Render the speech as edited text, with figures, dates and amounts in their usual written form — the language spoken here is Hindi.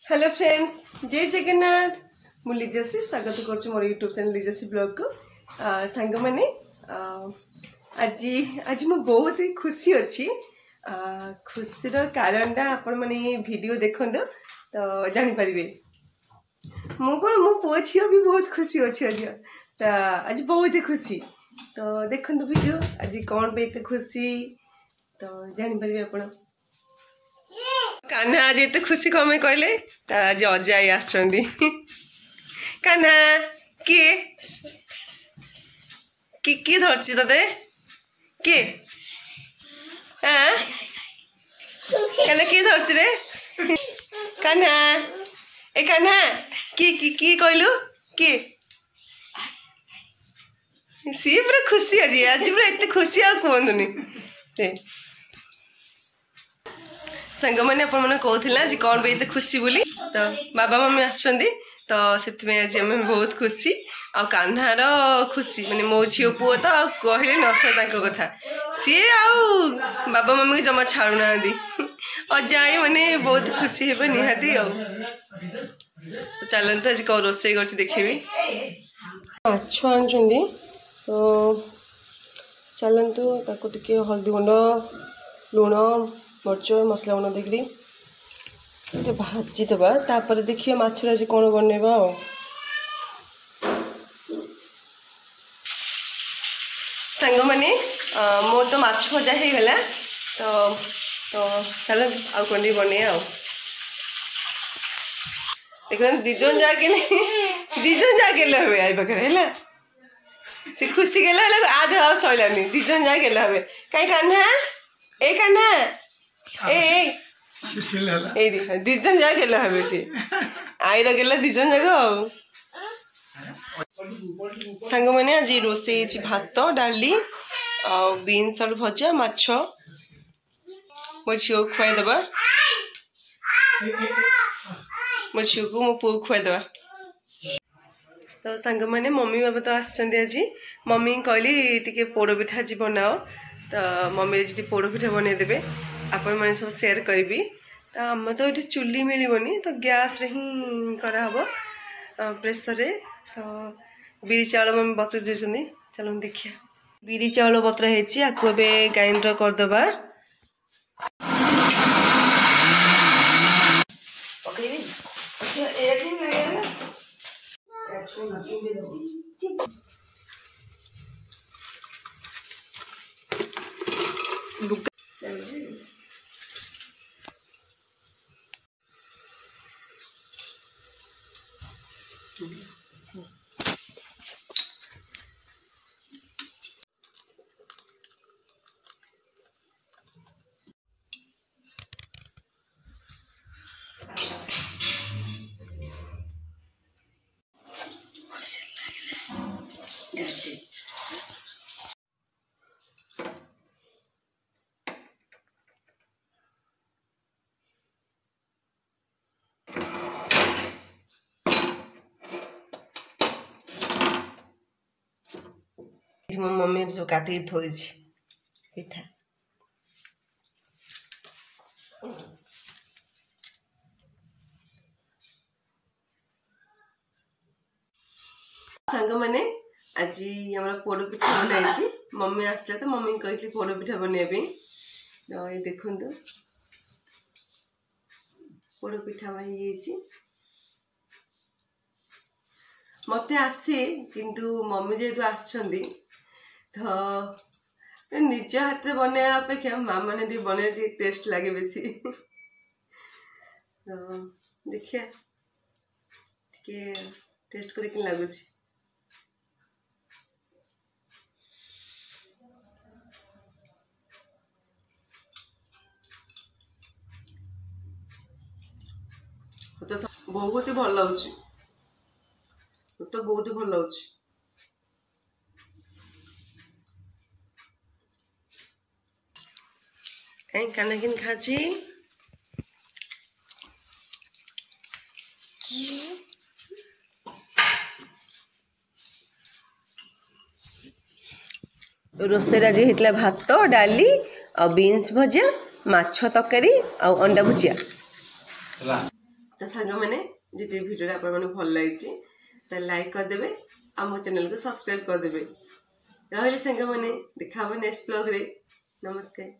हेलो फ्रेंड्स, जय जगन्नाथ। मु लिजाश्री स्वागत कर मोर यूट्यूब चैनल लिजाश्री ब्लॉग को। सांग मैंने आज आज मु बहुत ही खुशी अच्छी। खुशीर कारणटा आपण मैंने वीडियो देखो तो जापर मु कौन मो पुओ झी भी बहुत खुशी अच्छी आज। तो आज बहुत ही खुशी तो देखो वीडियो आज कौन पे एत खुशी तो जापर आप। कान्हा आज एत खुशी कम कहले तार आज अजाई आसछंदी। कान्हा किए कि धरछि तते किए हाँ कान्हा किए धरछि रे कान्हा ए कान्हा कि कहलु कि सी पूरा खुशी आज पूरा एत खुशी आ कहतुनी सांग मैंने कहला आज कौन पे खुशी बोली तो बाबा मम्मी आसछंदी तो से आज आम बहुत खुशी आ कान्हार खुशी माने मो झील पुओ तो कहले न सर कथा सी आ बाबा मम्मी को जमा छाड़ू ना अजाई माने बहुत खुशी हे निहाती आ। तो चलते आज कौन रोसे कर देखी माछ आनी तो चलतु ताको टिके हल्दी गुंड लुण मर्च मसला गुण देखिए भाजी दबा तापर देखिए माछर आज कौन बनवा सांग मैंने मोर तो माछ भजा हो गला तो चल आ कौन बने देख दीजन जाके दीजन जाके हे आई पाखे है से खुशी गला आध सैलानी दीजन जाके हे कहीं कान्हा ए कान्हा ए दीजन जा गेल हे सी आईर गेला दीजन जगह सांग मैंने आज रोसे भात डाली बीन्स आलू भजा माछ मो झील खुआईदबा मो झील को मो पु खुआईदबा। तो सांग मैंने मम्मी बाबा तो आसछंदी आज मम्मी कहली टिके पोड़ पिठा जी बनाओ तो मम्मी जी पोड़ पिठा बन देवे आपण मैंने सब शेयर करी। तो आम तो ये चुली मिलबनी तो गैस रे ही कराहब प्रेसर रे। तो बिरी चाउल मम्मी बतर दे चलो देखिए बिरी चाउल बतर आपको ए ग्राइंडर करदबा मो मम्मी जो काटी थोड़ी पिठा सांग मैंने आज हमारा पोड़ पिठा बनाई मम्मी आसला तो मम्मी कहली पोड़ पिठा बनवाई तो ये देखु पोड़ पिठा मत आसे किंतु मम्मी जेहेतु आसछंदी तो निज हाथ बनवा अपेक्षा माँ मैंने बने टेस्ट लगे बेसी। तो देखिए टेस्ट कर लगुच तो बहुत ही भल लगुच तो बहुत ही भल लगुच। कहीं काना किन खाची रोसे आज होता भात डाली आ बीन्स भजा माछ तरकारी आ अंडा भुजिया तो सांग मैंने जी भिडियो आप भल लगी तो लाइक करदे आम चैनल को सब्सक्राइब करदे रही सांग मैंने देखा नेक्स्ट ब्लॉग रे नमस्कार।